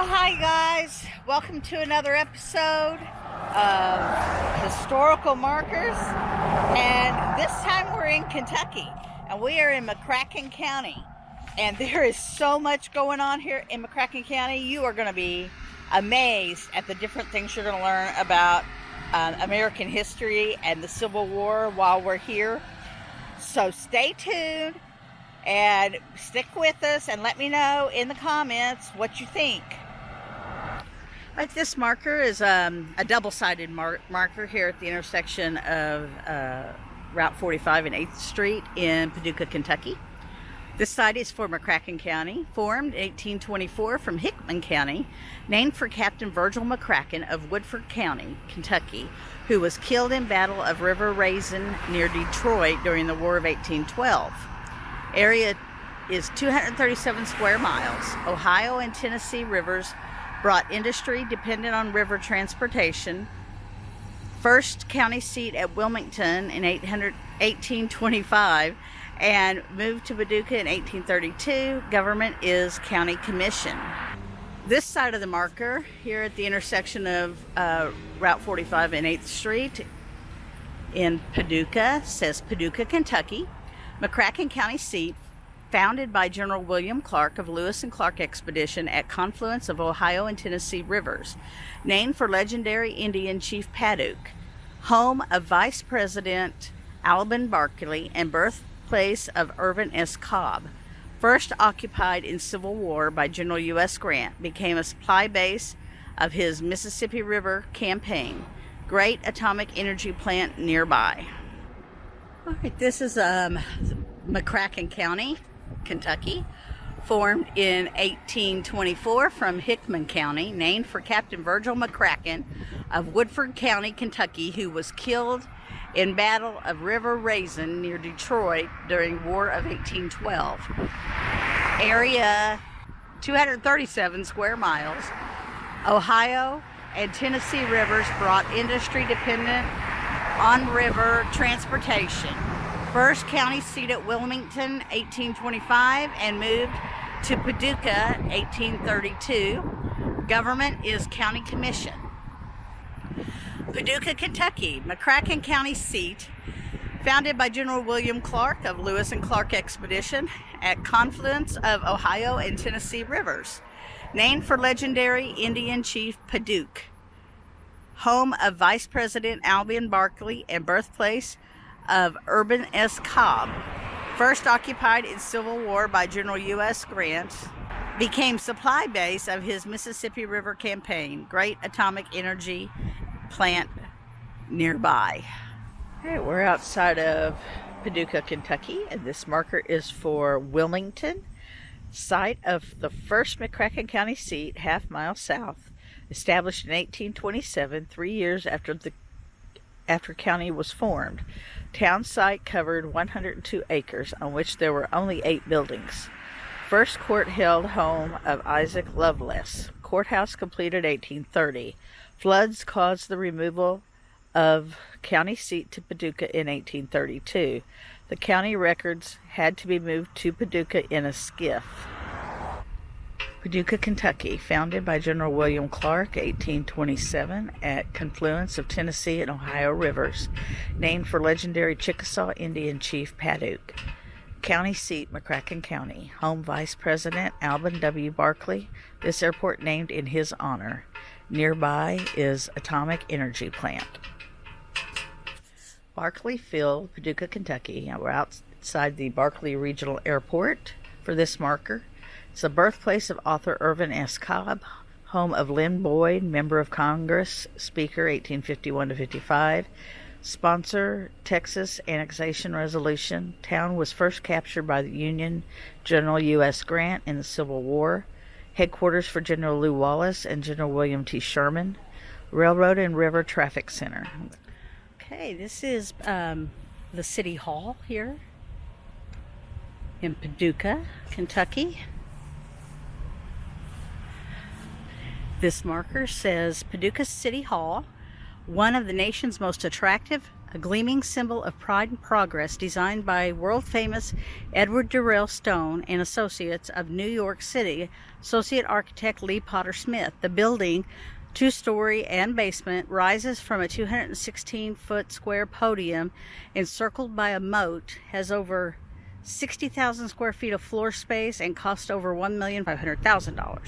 Well, hi guys. Welcome to another episode of Historical Markers. And this time we're in Kentucky. And we are in McCracken County. And there is so much going on here in McCracken County. You are going to be amazed at the different things you're going to learn about American history and the Civil War while we're here. So stay tuned and stick with us and let me know in the comments what you think. Right, this marker is a double-sided marker here at the intersection of Route 45 and 8th Street in Paducah, Kentucky. This site is for McCracken County, formed in 1824 from Hickman County, named for Captain Virgil McCracken of Woodford County, Kentucky, who was killed in Battle of River Raisin near Detroit during the War of 1812. Area is 237 square miles. Ohio and Tennessee rivers brought industry dependent on river transportation. First county seat at Wilmington in 1825 and moved to Paducah in 1832. Government is county commission. This side of the marker here at the intersection of Route 45 and 8th Street in Paducah says Paducah, Kentucky. McCracken County seat, founded by General William Clark of Lewis and Clark Expedition at confluence of Ohio and Tennessee rivers, named for legendary Indian chief Paducah, home of Vice President Alban Barkley and birthplace of Irvin S. Cobb. First occupied in Civil War by General U.S. Grant, became a supply base of his Mississippi River campaign. Great atomic energy plant nearby. All right, this is McCracken County, Kentucky, formed in 1824 from Hickman County, named for Captain Virgil McCracken of Woodford County, Kentucky, who was killed in Battle of River Raisin near Detroit during War of 1812. Area 237 square miles. Ohio and Tennessee rivers brought industry dependent on river transportation. First county seat at Wilmington, 1825, and moved to Paducah, 1832. Government is county commission. Paducah, Kentucky, McCracken County seat, founded by General William Clark of Lewis and Clark Expedition at confluence of Ohio and Tennessee rivers, named for legendary Indian chief Paducah, home of Vice President Alban Barkley and birthplace of Irvin S. Cobb. First occupied in Civil War by General U.S. Grant, became supply base of his Mississippi River campaign. Great atomic energy plant nearby. All right, we're outside of Paducah, Kentucky, and this marker is for Wilmington, site of the first McCracken County seat, half-mile south. Established in 1827, 3 years after county was formed. Town site covered 102 acres, on which there were only 8 buildings. First court held home of Isaac Lovelace. Courthouse completed 1830. Floods caused the removal of county seat to Paducah in 1832. The county records had to be moved to Paducah in a skiff. Paducah, Kentucky, founded by General William Clark, 1827, at confluence of Tennessee and Ohio rivers, named for legendary Chickasaw Indian chief Paducah. County seat, McCracken County. Home Vice President Alban W. Barkley. This airport named in his honor. Nearby is atomic energy plant. Barkley Field, Paducah, Kentucky. We're outside the Barkley Regional Airport for this marker. It's the birthplace of author Irvin S. Cobb, home of Lynn Boyd, Member of Congress, Speaker 1851 to 55. Sponsor, Texas Annexation Resolution. Town was first captured by the Union General U.S. Grant in the Civil War. Headquarters for General Lew Wallace and General William T. Sherman. Railroad and River Traffic Center. Okay, this is the City Hall here in Paducah, Kentucky. This marker says Paducah City Hall, one of the nation's most attractive a gleaming symbol of pride and progress designed by world-famous Edward Durrell Stone and Associates of New York City, associate architect Lee Potter Smith. The building, two-story and basement, rises from a 216-foot square podium encircled by a moat, has over 60,000 square feet of floor space, and cost over $1,500,000.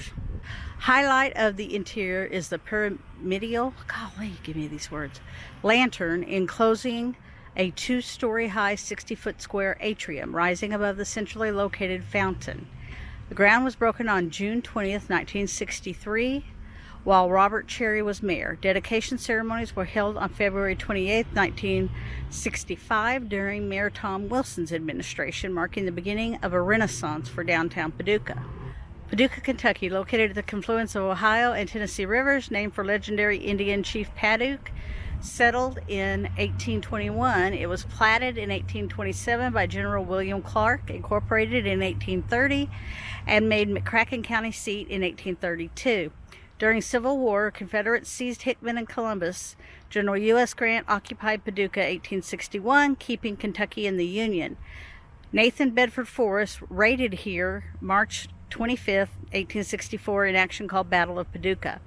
Highlight of the interior is the pyramidal, golly, give me these words, lantern enclosing a two-story high 60-foot square atrium rising above the centrally located fountain. The ground was broken on June 20th, 1963, while Robert Cherry was mayor. Dedication ceremonies were held on February 28th, 1965 during Mayor Tom Wilson's administration, marking the beginning of a renaissance for downtown Paducah. Paducah, Kentucky, located at the confluence of Ohio and Tennessee rivers, named for legendary Indian chief Paducah, settled in 1821. It was platted in 1827 by General William Clark, incorporated in 1830, and made McCracken County seat in 1832. During Civil War, Confederates seized Hickman and Columbus. General U.S. Grant occupied Paducah 1861, keeping Kentucky in the Union. Nathan Bedford Forrest raided here March 25th, 1864, in action called Battle of Paducah.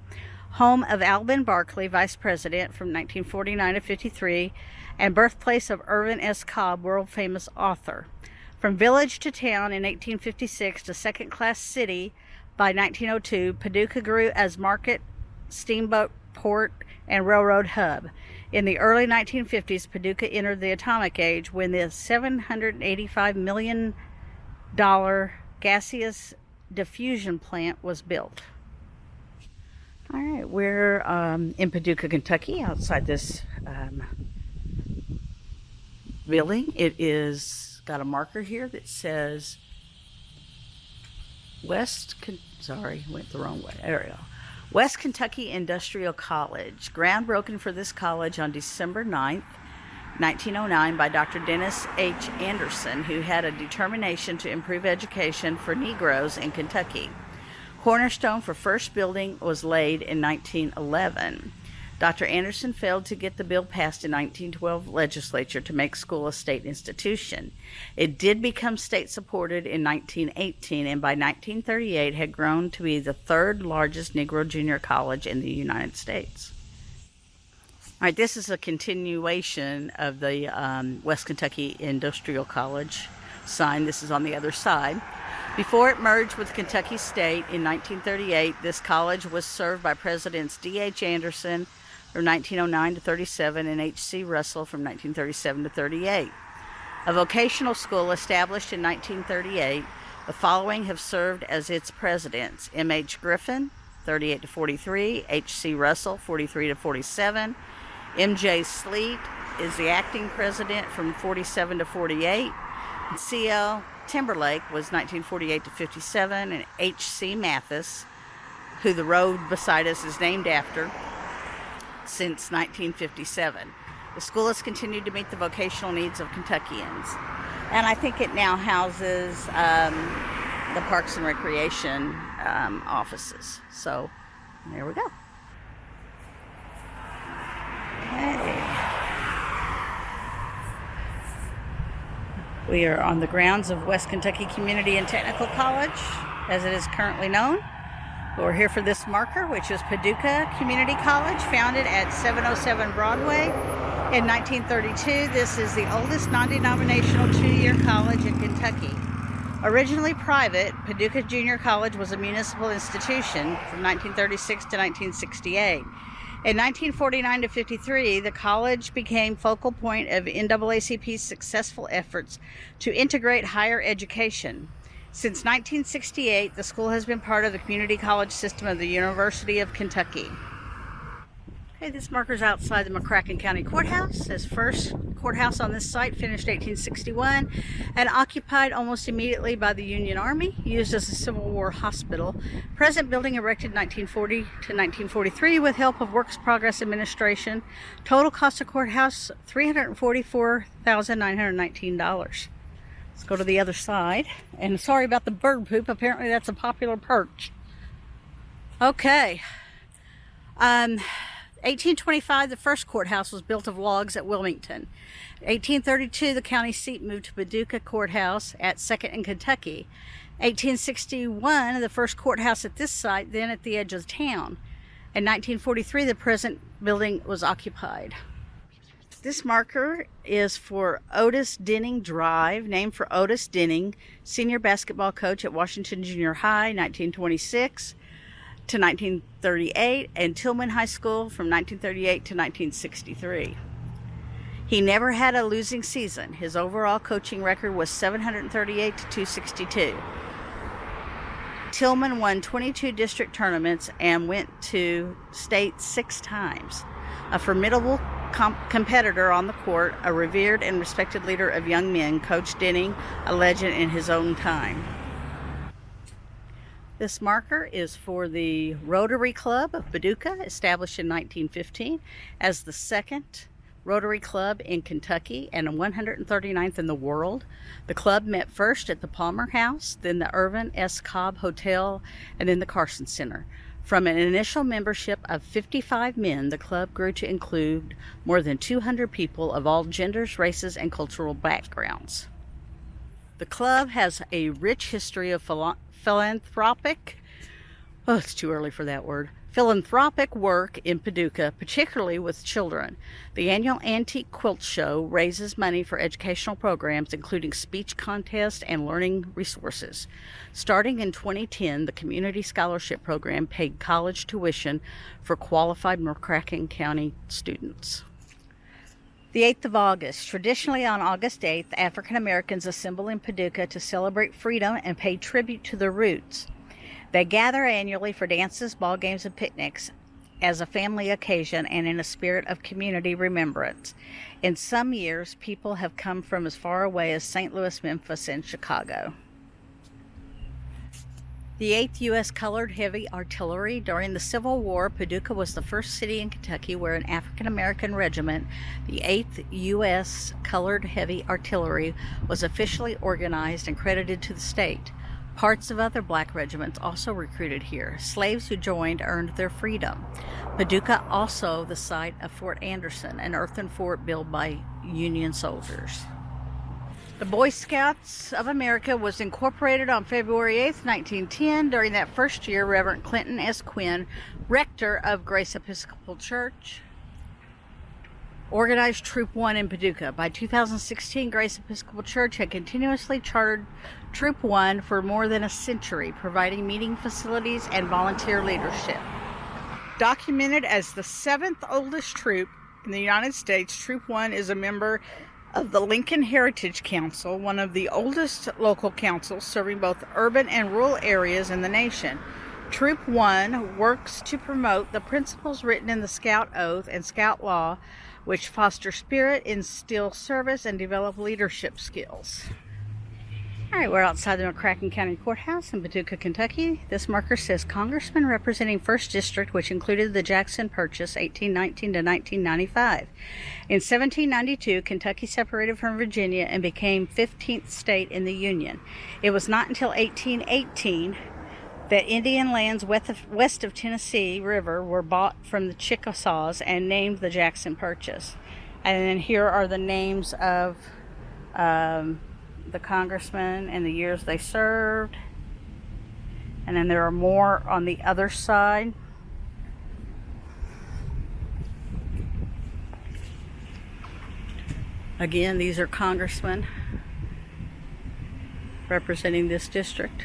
Home of Alvin Barkley, Vice President from 1949 to 53, and birthplace of Irvin S. Cobb, world-famous author. From village to town in 1856 to second-class city by 1902, Paducah grew as market, steamboat, port, and railroad hub. In the early 1950s, Paducah entered the atomic age when the $785 million gaseous diffusion plant was built. All right, we're in Paducah, Kentucky, outside this building. It is got a marker here that says West Kentucky Industrial College. Groundbroken for this college on December 9th, 1909 by Dr. Dennis H. Anderson, who had a determination to improve education for Negroes in Kentucky. Cornerstone for first building was laid in 1911. Dr. Anderson failed to get the bill passed in 1912 legislature to make school a state institution. It did become state supported in 1918, and by 1938 had grown to be the third largest Negro junior college in the United States. All right, this is a continuation of the West Kentucky Industrial College sign. This is on the other side. Before it merged with Kentucky State in 1938, this college was served by Presidents D.H. Anderson from 1909 to 37 and H.C. Russell from 1937 to 38. A vocational school established in 1938, the following have served as its presidents: M.H. Griffin, 38 to 43, H.C. Russell, 43 to 47, M.J. Sleet is the acting president from 47 to 48, and C.L. Timberlake was 1948 to 57, and H.C. Mathis, who the road beside us is named after, since 1957. The school has continued to meet the vocational needs of Kentuckians, and I think it now houses the Parks and Recreation offices. So there we go. Okay. We are on the grounds of West Kentucky Community and Technical College, as it is currently known. We're here for this marker, which is Paducah Community College, founded at 707 Broadway in 1932. This is the oldest non-denominational two-year college in Kentucky. Originally private, Paducah Junior College was a municipal institution from 1936 to 1968. In 1949 to 53, the college became focal point of NAACP's successful efforts to integrate higher education. Since 1968, the school has been part of the community college system of the University of Kentucky. Okay, this marker's outside the McCracken County Courthouse. It says first courthouse on this site, finished 1861, and occupied almost immediately by the Union Army, used as a Civil War hospital. Present building erected 1940 to 1943 with help of Works Progress Administration. Total cost of courthouse, $344,919. Let's go to the other side. And sorry about the bird poop. Apparently that's a popular perch. Okay. 1825, the first courthouse was built of logs at Wilmington. 1832, the county seat moved to Paducah Courthouse at 2nd and Kentucky. 1861, the first courthouse at this site, then at the edge of town. In 1943, the present building was occupied. This marker is for Otis Denning Drive, named for Otis Denning, senior basketball coach at Wacinton Junior High, 1926 to 1938, and Tillman High School from 1938 to 1963. He never had a losing season. His overall coaching record was 738 to 262. Tillman won 22 district tournaments and went to state 6 times. A formidable competitor on the court, a revered and respected leader of young men, Coach Denning, a legend in his own time. This marker is for the Rotary Club of Paducah, established in 1915 as the second Rotary Club in Kentucky and 139th in the world. The club met first at the Palmer House, then the Irvin S. Cobb Hotel, and then the Carson Center. From an initial membership of 55 men, the club grew to include more than 200 people of all genders, races, and cultural backgrounds. The club has a rich history of philanthropic work in Paducah, particularly with children. The annual Antique Quilt Show raises money for educational programs, including speech contests and learning resources. Starting in 2010, the Community Scholarship Program paid college tuition for qualified McCracken County students. The 8th of August. Traditionally on August 8th, African Americans assemble in Paducah to celebrate freedom and pay tribute to their roots. They gather annually for dances, ball games, and picnics as a family occasion and in a spirit of community remembrance. In some years, people have come from as far away as St. Louis, Memphis, and Chicago. The 8th U.S. Colored Heavy Artillery. During the Civil War, Paducah was the first city in Kentucky where an African-American regiment, the 8th U.S. Colored Heavy Artillery, was officially organized and credited to the state. Parts of other black regiments also recruited here. Slaves who joined earned their freedom. Paducah also the site of Fort Anderson, an earthen fort built by Union soldiers. The Boy Scouts of America was incorporated on February 8, 1910. During that first year, Reverend Clinton S. Quinn, rector of Grace Episcopal Church, organized Troop 1 in Paducah. By 2016, Grace Episcopal Church had continuously chartered Troop 1 for more than a century, providing meeting facilities and volunteer leadership. Documented as the 7th oldest troop in the United States, Troop 1 is a member of the Lincoln Heritage Council, one of the oldest local councils serving both urban and rural areas in the nation. Troop 1 works to promote the principles written in the Scout Oath and Scout Law, which foster spirit, instill service, and develop leadership skills. All right, we're outside the McCracken County Courthouse in Paducah, Kentucky. This marker says Congressmen representing 1st District, which included the Jackson Purchase, 1819 to 1995. In 1792, Kentucky separated from Virginia and became 15th state in the Union. It was not until 1818 that Indian lands west of Tennessee River were bought from the Chickasaws and named the Jackson Purchase. And then here are the names of the congressmen and the years they served. And then there are more on the other side. Again, these are congressmen representing this district.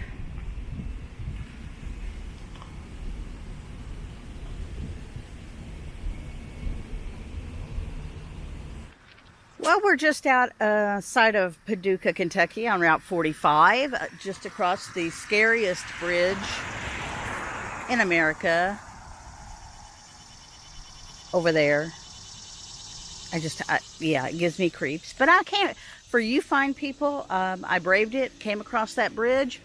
Well, we're just outside of Paducah, Kentucky on Route 45, just across the scariest bridge in America. Over there. Yeah, it gives me creeps. But I can't, for you fine people, I braved it, came across that bridge.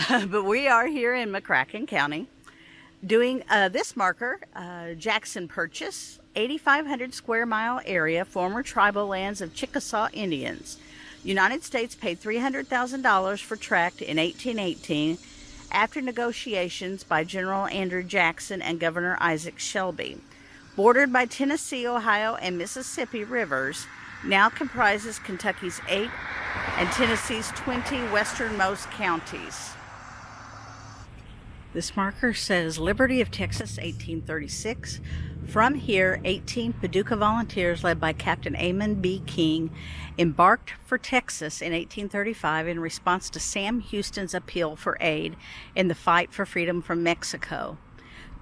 But we are here in McCracken County doing this marker, Jackson Purchase, 8,500 square mile area, former tribal lands of Chickasaw Indians. United States paid $300,000 for tract in 1818 after negotiations by General Andrew Jackson and Governor Isaac Shelby. Bordered by Tennessee, Ohio, and Mississippi rivers, now comprises Kentucky's 8 and Tennessee's 20 westernmost counties. This marker says Liberty of Texas, 1836. From here, 18 Paducah volunteers led by Captain Amon B. King embarked for Texas in 1835 in response to Sam Houston's appeal for aid in the fight for freedom from Mexico.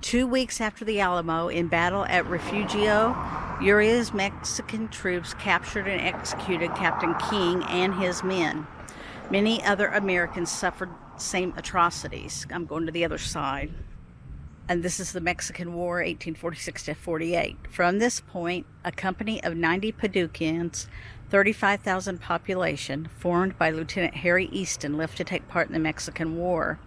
2 weeks after the Alamo, in battle at Refugio, Urias Mexican troops captured and executed Captain King and his men. Many other Americans suffered same atrocities. I'm going to the other side. And this is the Mexican War, 1846-48. From this point, a company of 90 Paducans, 35,000 population, formed by Lieutenant Harry Easton, left to take part in the Mexican War.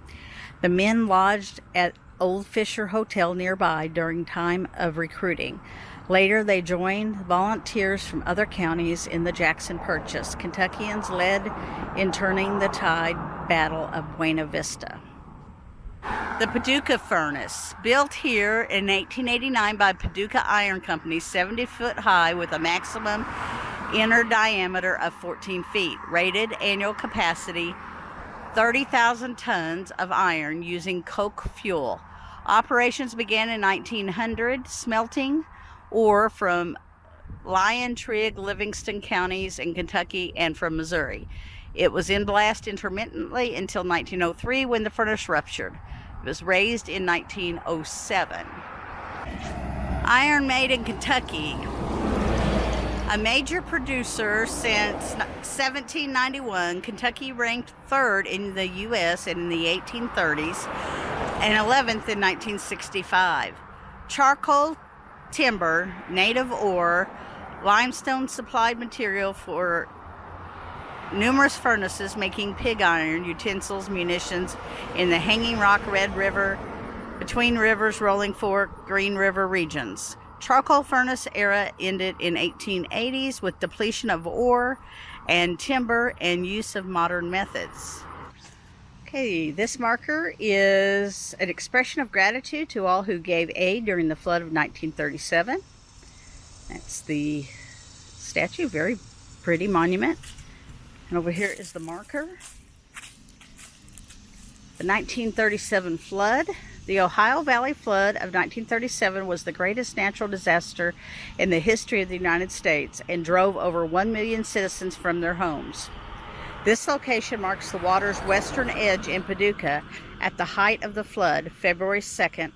The men lodged at Old Fisher Hotel nearby during time of recruiting. Later, they joined volunteers from other counties in the Jackson Purchase. Kentuckians led in turning the tide Battle of Buena Vista. The Paducah Furnace, built here in 1889 by Paducah Iron Company, 70 foot high with a maximum inner diameter of 14 feet. Rated annual capacity 30,000 tons of iron using coke fuel. Operations began in 1900, smelting ore from Lyon, Trigg, Livingston counties in Kentucky and from Missouri. It was in blast intermittently until 1903 when the furnace ruptured. It was raised in 1907. Iron made in Kentucky. A major producer since 1791, Kentucky ranked 3rd in the U.S. in the 1830s and 11th in 1965. Charcoal, timber, native ore, limestone supplied material for numerous furnaces making pig iron, utensils, munitions in the Hanging Rock, Red River, Between Rivers, Rolling Fork, Green River regions. Charcoal furnace era ended in 1880s with depletion of ore and timber and use of modern methods. Okay, this marker is an expression of gratitude to all who gave aid during the flood of 1937. That's the statue, very pretty monument. And over here is the marker. The 1937 flood. The Ohio Valley flood of 1937 was the greatest natural disaster in the history of the United States and drove over 1 million citizens from their homes. This location marks the water's western edge in Paducah at the height of the flood, February 2nd,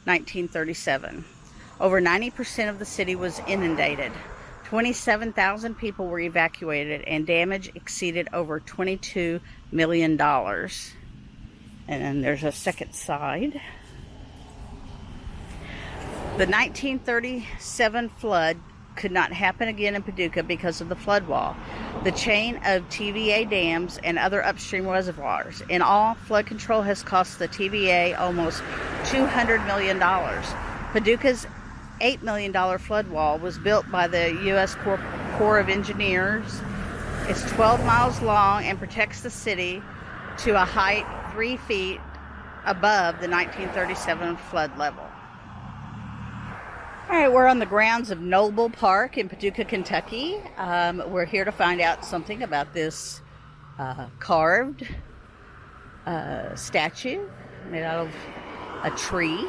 1937. Over 90% of the city was inundated. 27,000 people were evacuated and damage exceeded over $22 million. And then there's a second side. The 1937 flood could not happen again in Paducah because of the flood wall, the chain of TVA dams, and other upstream reservoirs. In all, flood control has cost the TVA almost $200 million. Paducah's $8 million flood wall was built by the U.S. Corps of Engineers. It's 12 miles long and protects the city to a height 3 feet above the 1937 flood level. All right, we're on the grounds of Noble Park in Paducah, Kentucky. We're here to find out something about this carved statue made out of a tree.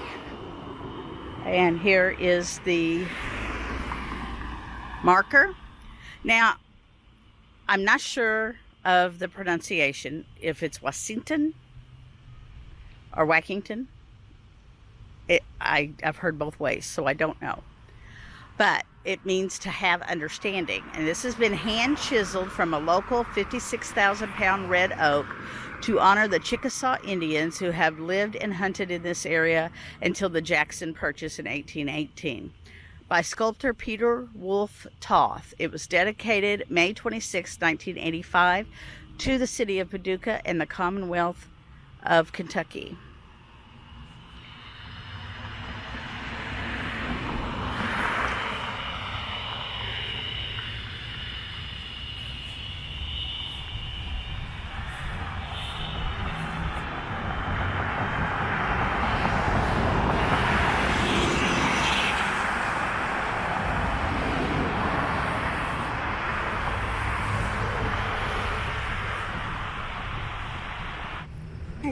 And here is the marker. Now, I'm not sure of the pronunciation, if it's Wacinton or Wacinton. I've heard both ways, so I don't know. But it means to have understanding. And this has been hand chiseled from a local 56,000-pound red oak to honor the Chickasaw Indians who have lived and hunted in this area until the Jackson Purchase in 1818. By sculptor Peter Wolfe Toth. It was dedicated May 26, 1985 to the city of Paducah and the Commonwealth of Kentucky.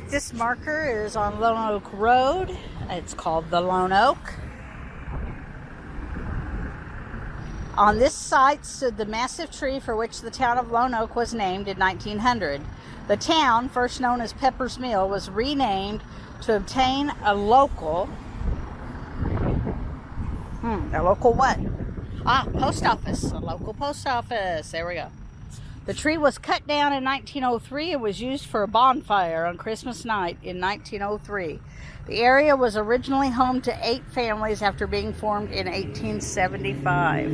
This marker is on Lone Oak Road. It's called the Lone Oak. On this site stood the massive tree for which the town of Lone Oak was named in 1900. The town, first known as Pepper's Mill, was renamed to obtain a local... a local what? Post office. A local post office. There we go. The tree was cut down in 1903 and was used for a bonfire on Christmas night in 1903. The area was originally home to 8 families after being formed in 1875.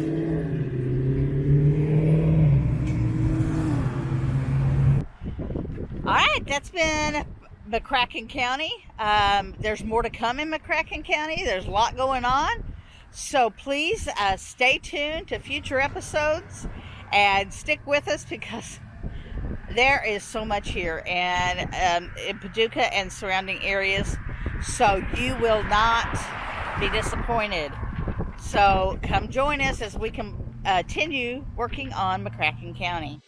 All right, that's been McCracken County. There's more to come in McCracken County. There's a lot going on. So please stay tuned to future episodes and stick with us because there is so much here and in Paducah and surrounding areas. So you will not be disappointed. So come join us as we continue working on McCracken County.